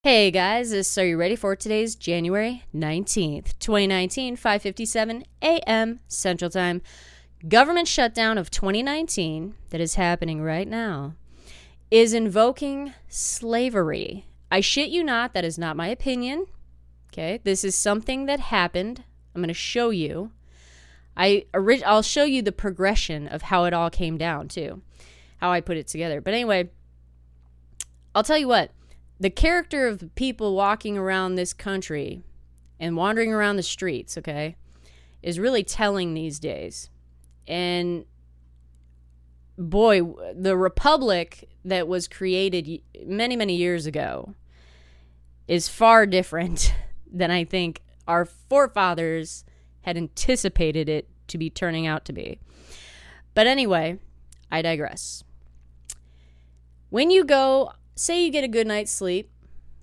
Hey guys, are you ready for today's January 19th, 2019, 5:57 a.m. Central Time government shutdown of 2019 that is happening right now is invoking slavery. I shit you not, that is not my opinion. Okay, this is something that happened. I'm going to show you. I'll show you the progression of how it all came down too, how I put it together. But anyway, I'll tell you what. The character of the people walking around this country and wandering around the streets, okay, is really telling these days. And boy, the republic that was created many, many years ago is far different than I think our forefathers had anticipated it to be turning out to be. But anyway, I digress. When you go... Say you get a good night's sleep,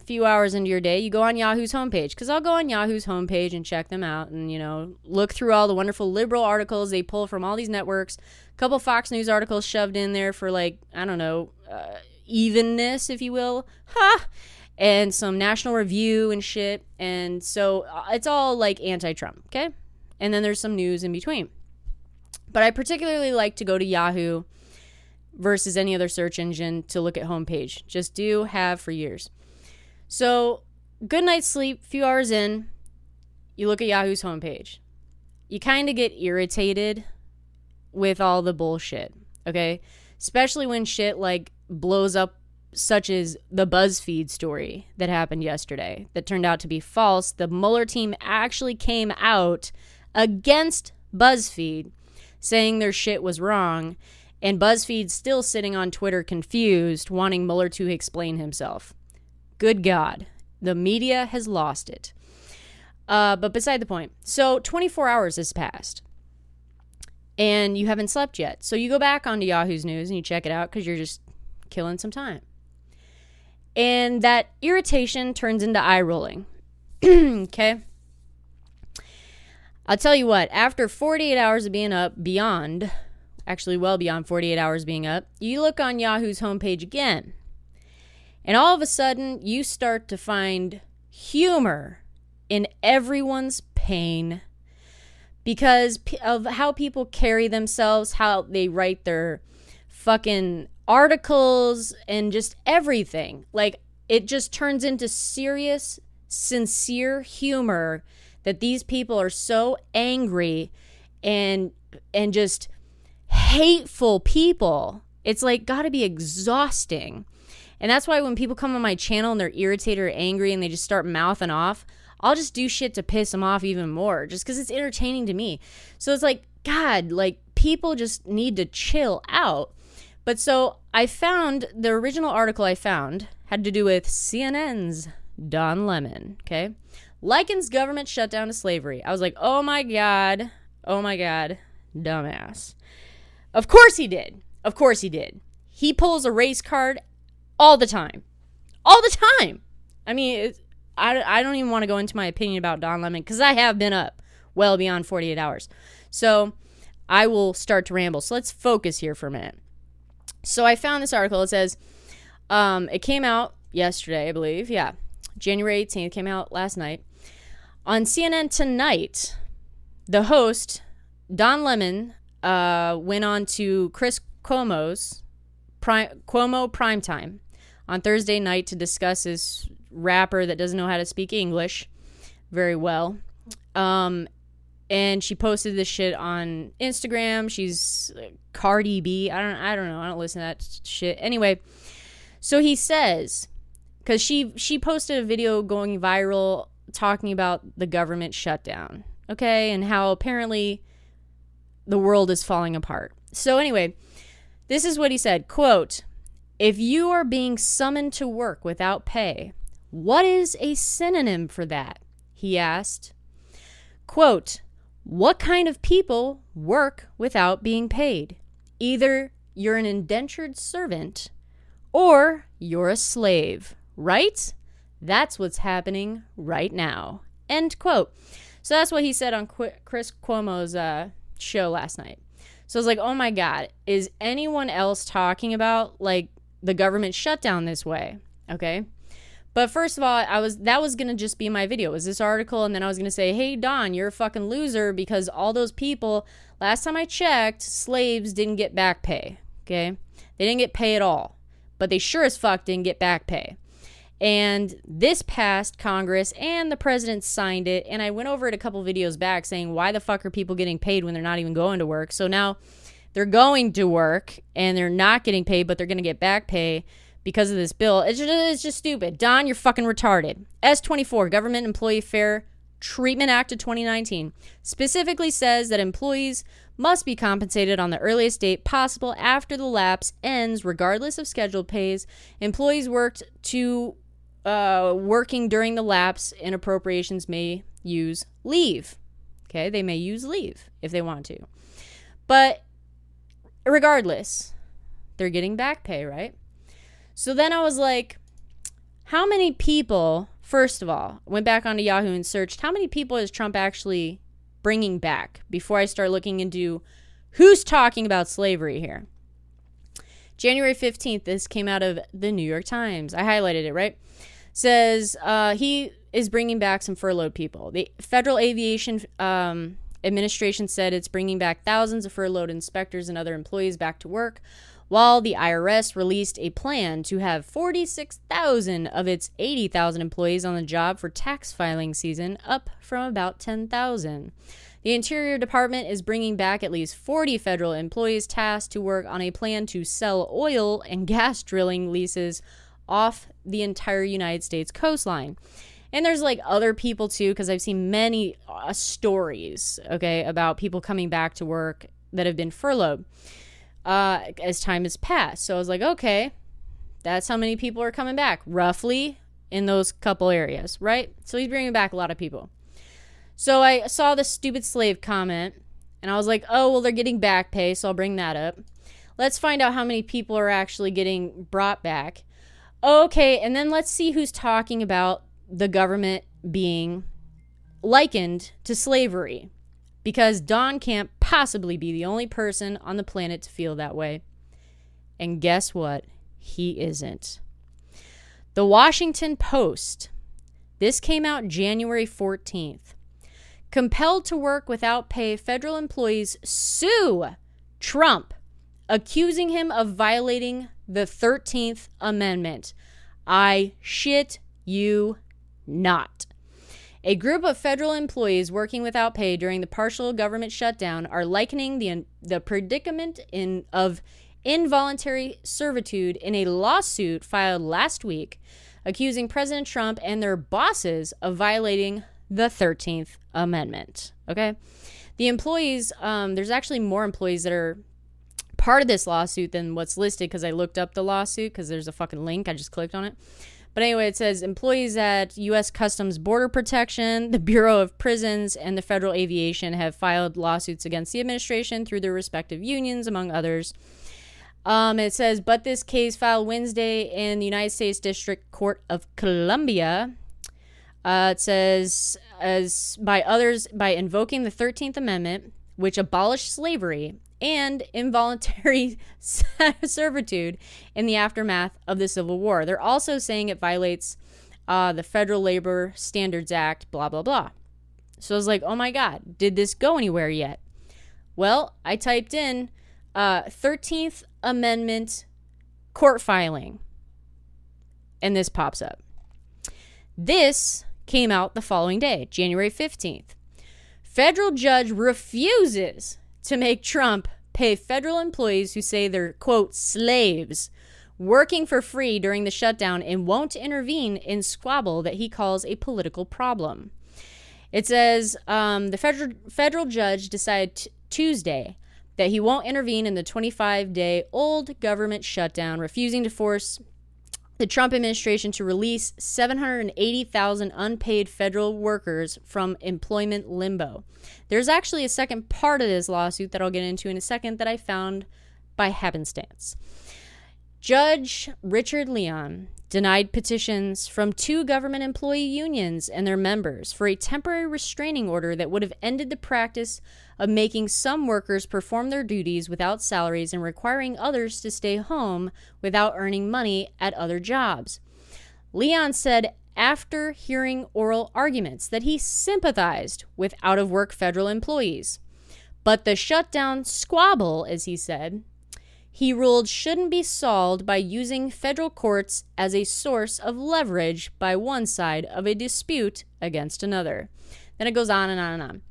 a few hours into your day, you go on Yahoo's homepage, because I'll go on Yahoo's homepage and check them out and, look through all the wonderful liberal articles they pull from all these networks, a couple Fox News articles shoved in there for, evenness, if you will, and some National Review and shit, and so it's all, anti-Trump, okay? And then there's some news in between. But I particularly like to go to Yahoo versus any other search engine to look at homepage. Just have for years. So, good night's sleep, few hours in, you look at Yahoo's homepage. You kind of get irritated with all the bullshit, okay? Especially when shit blows up, such as the BuzzFeed story that happened yesterday that turned out to be false. The Mueller team actually came out against BuzzFeed saying their shit was wrong. And BuzzFeed's still sitting on Twitter confused, wanting Mueller to explain himself. Good God. The media has lost it. But beside the point. So 24 hours has passed. And you haven't slept yet. So you go back onto Yahoo's News and you check it out because you're just killing some time. And that irritation turns into eye rolling. Okay? I'll tell you what. After 48 hours of being up, actually well beyond 48 hours being up, you look on Yahoo's homepage again. And all of a sudden, you start to find humor in everyone's pain because of how people carry themselves, how they write their fucking articles, and just everything. It just turns into serious, sincere humor that these people are so angry and just hateful people. It's gotta be exhausting. And that's why when people come on my channel and they're irritated or angry and they just start mouthing off, I'll just do shit to piss them off even more just because it's entertaining to me. So it's God, people just need to chill out. But so I found the original article I found had to do with CNN's Don Lemon, okay? Likens government shutdown to slavery. I was like, oh my God, dumbass. Of course he did. He pulls a race card all the time. I mean, I don't even want to go into my opinion about Don Lemon because I have been up well beyond 48 hours. So I will start to ramble. So let's focus here for a minute. So I found this article. It says, it came out yesterday, I believe. Yeah. January 18th, came out last night. On CNN tonight, the host, Don Lemon, went on to Chris Cuomo's Cuomo Primetime on Thursday night to discuss his rapper that doesn't know how to speak English very well. And she posted this shit on Instagram. She's Cardi B. I don't know. I don't listen to that shit. Anyway, so he says, because she posted a video going viral talking about the government shutdown, okay, and how apparently the world is falling apart. So anyway, this is what he said, quote, "If you are being summoned to work without pay, what is a synonym for that?" he asked. Quote, "What kind of people work without being paid? Either you're an indentured servant or you're a slave, right? That's what's happening right now." End quote. So that's what he said on Chris Cuomo's show last night. So I was like, oh my God, is anyone else talking about the government shutdown this way? Okay. But first of all, that was going to just be my video. It was this article, and then I was going to say, hey, Don, you're a fucking loser because all those people, last time I checked, slaves didn't get back pay, okay? They didn't get pay at all, but they sure as fuck didn't get back pay. And this passed Congress, and the president signed it, and I went over it a couple videos back saying, why the fuck are people getting paid when they're not even going to work? So now they're going to work, and they're not getting paid, but they're going to get back pay because of this bill. It's just stupid. Don, you're fucking retarded. S24, Government Employee Fair Treatment Act of 2019, specifically says that employees must be compensated on the earliest date possible after the lapse ends, regardless of scheduled pays. Employees working during the lapse in appropriations may use leave. Okay, they may use leave if they want to. But regardless, they're getting back pay, right? So then I was like, how many people, first of all, went back onto Yahoo and searched, how many people is Trump actually bringing back before I start looking into who's talking about slavery here? January 15th, this came out of the New York Times. I highlighted it, right? Says he is bringing back some furloughed people. The Federal Aviation Administration said it's bringing back thousands of furloughed inspectors and other employees back to work, while the IRS released a plan to have 46,000 of its 80,000 employees on the job for tax filing season, up from about 10,000. The Interior Department is bringing back at least 40 federal employees tasked to work on a plan to sell oil and gas drilling leases off the entire United States coastline. And there's like other people too, because I've seen many stories, okay, about people coming back to work that have been furloughed as time has passed. So I was like, okay, that's how many people are coming back, roughly in those couple areas, right? So he's bringing back a lot of people. So I saw the stupid slave comment, and I was like, oh, well, they're getting back pay, so I'll bring that up. Let's find out how many people are actually getting brought back. Okay, and then let's see who's talking about the government being likened to slavery, because Don can't possibly be the only person on the planet to feel that way. And guess what? He isn't. The Washington Post. This came out January 14th. Compelled to work without pay, federal employees sue Trump, accusing him of violating the 13th Amendment. I shit you not. A group of federal employees working without pay during the partial government shutdown are likening the predicament of involuntary servitude in a lawsuit filed last week, accusing President Trump and their bosses of violating the 13th Amendment. Okay? The employees, there's actually more employees that are part of this lawsuit than what's listed, because I looked up the lawsuit because there's a fucking link. I just clicked on it. But anyway, it says employees at U.S. Customs Border Protection, the Bureau of Prisons, and the Federal Aviation have filed lawsuits against the administration through their respective unions, among others. It says, but this case filed Wednesday in the United States District Court of Columbia. It says, by invoking the 13th Amendment, which abolished slavery and involuntary servitude in the aftermath of the Civil War. They're also saying it violates the Federal Labor Standards Act, blah, blah, blah. So I was like, oh my God, did this go anywhere yet? Well, I typed in 13th Amendment court filing, and this pops up. This came out the following day, January 15th. Federal judge refuses to make Trump pay federal employees who say they're, quote, slaves working for free during the shutdown, and won't intervene in squabble that he calls a political problem. It says the federal judge decided Tuesday that he won't intervene in the 25-day-old government shutdown, refusing to force the Trump administration to release 780,000 unpaid federal workers from employment limbo. There's actually a second part of this lawsuit that I'll get into in a second that I found by happenstance. Judge Richard Leon denied petitions from 2 government employee unions and their members for a temporary restraining order that would have ended the practice of making some workers perform their duties without salaries and requiring others to stay home without earning money at other jobs. Leon said after hearing oral arguments that he sympathized with out-of-work federal employees. But the shutdown squabble, as he said, he ruled shouldn't be solved by using federal courts as a source of leverage by one side of a dispute against another. Then it goes on and on and on.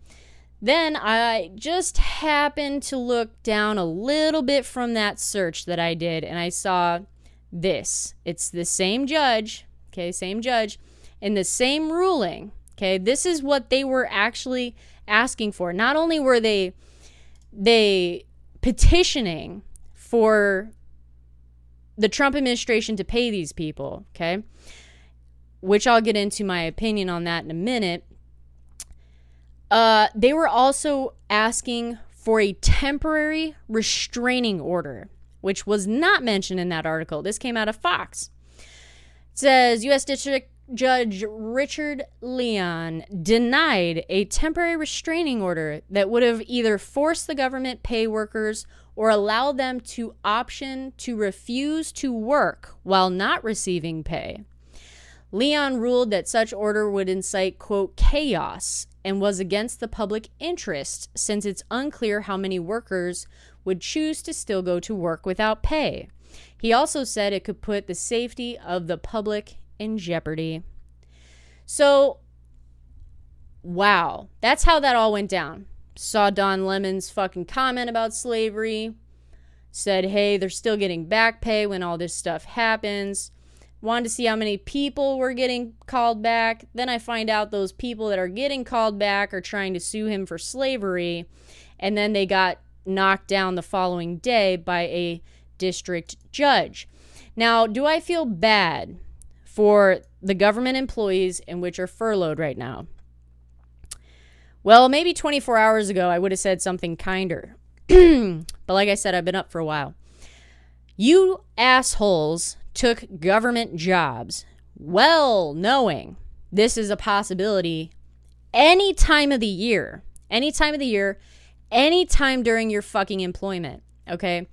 Then I just happened to look down a little bit from that search that I did, and I saw this. It's the same judge, okay, same judge, and the same ruling, okay? This is what they were actually asking for. Not only were they petitioning for the Trump administration to pay these people, okay, which I'll get into my opinion on that in a minute, they were also asking for a temporary restraining order, which was not mentioned in that article. This came out of Fox. It says, U.S. District Judge Richard Leon denied a temporary restraining order that would have either forced the government pay workers or allowed them to option to refuse to work while not receiving pay. Leon ruled that such order would incite, quote, chaos and was against the public interest since it's unclear how many workers would choose to still go to work without pay. He also said it could put the safety of the public in jeopardy. So, wow. That's how that all went down. Saw Don Lemon's fucking comment about slavery. Said, hey, they're still getting back pay when all this stuff happens. Wanted to see how many people were getting called back. Then I find out those people that are getting called back are trying to sue him for slavery. And then they got knocked down the following day by a district judge. Now, do I feel bad for the government employees in which are furloughed right now? Well, maybe 24 hours ago, I would have said something kinder. But like I said, I've been up for a while. You assholes took government jobs well knowing this is a possibility any time of the year, anytime during your fucking employment, okay?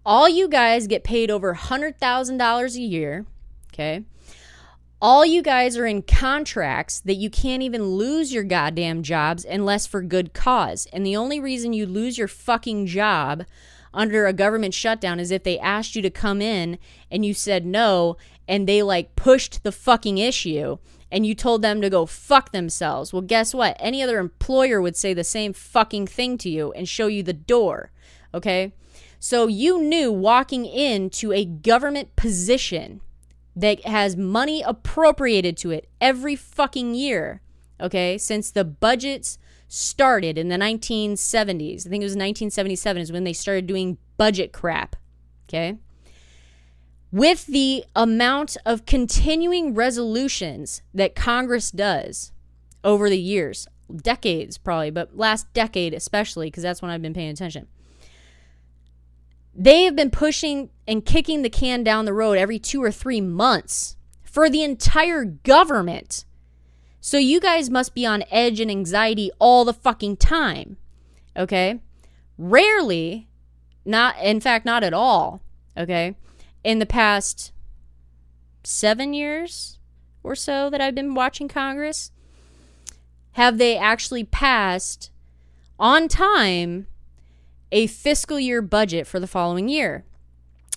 All you guys get paid over $100,000 a year, okay? All you guys are in contracts that you can't even lose your goddamn jobs unless for good cause. And the only reason you lose your fucking job under a government shutdown is if they asked you to come in and you said no and they like pushed the fucking issue and you told them to go fuck themselves. Well, guess what? Any other employer would say the same fucking thing to you and show you the door, okay? So you knew walking into a government position that has money appropriated to it every fucking year, okay, since the budgets started in the 1970s. I think it was 1977 is when they started doing budget crap, okay? With the amount of continuing resolutions that Congress does over the years, decades probably, but last decade especially, because that's when I've been paying attention. They have been pushing and kicking the can down the road every 2 or 3 months for the entire government. So you guys must be on edge and anxiety all the fucking time, okay? Rarely, not at all, okay? In the past 7 years or so that I've been watching Congress, have they actually passed on time a fiscal year budget for the following year.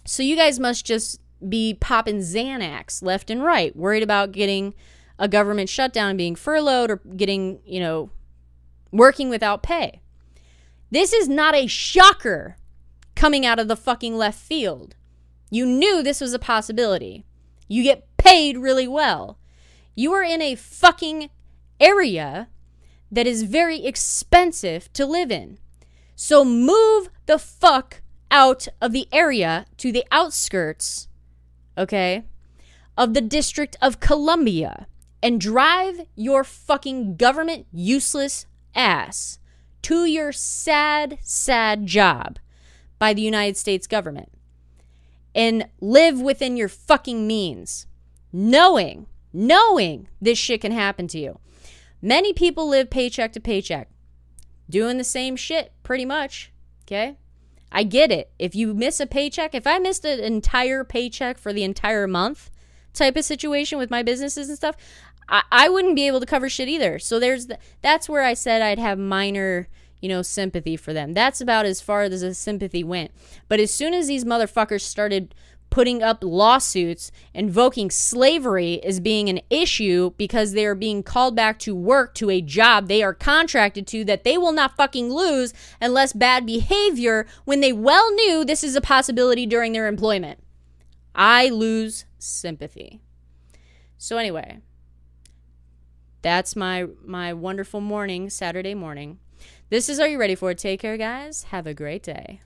So you guys must just be popping Xanax left and right, worried about getting a government shutdown and being furloughed or getting, working without pay. This is not a shocker coming out of the fucking left field. You knew this was a possibility. You get paid really well. You are in a fucking area that is very expensive to live in. So move the fuck out of the area to the outskirts, okay, of the District of Columbia and drive your fucking government useless ass to your sad, sad job by the United States government and live within your fucking means, knowing this shit can happen to you. Many people live paycheck to paycheck, doing the same shit pretty much, okay? I get it. If you miss a paycheck, if I missed an entire paycheck for the entire month, type of situation with my businesses and stuff, I wouldn't be able to cover shit either. So that's where I said I'd have minor, sympathy for them. That's about as far as the sympathy went. But as soon as these motherfuckers started putting up lawsuits, invoking slavery as being an issue because they are being called back to work to a job they are contracted to that they will not fucking lose unless bad behavior, when they well knew this is a possibility during their employment, I lose sympathy. So anyway, that's my wonderful morning, Saturday morning. This is Are You Ready For It? Take care, guys. Have a great day.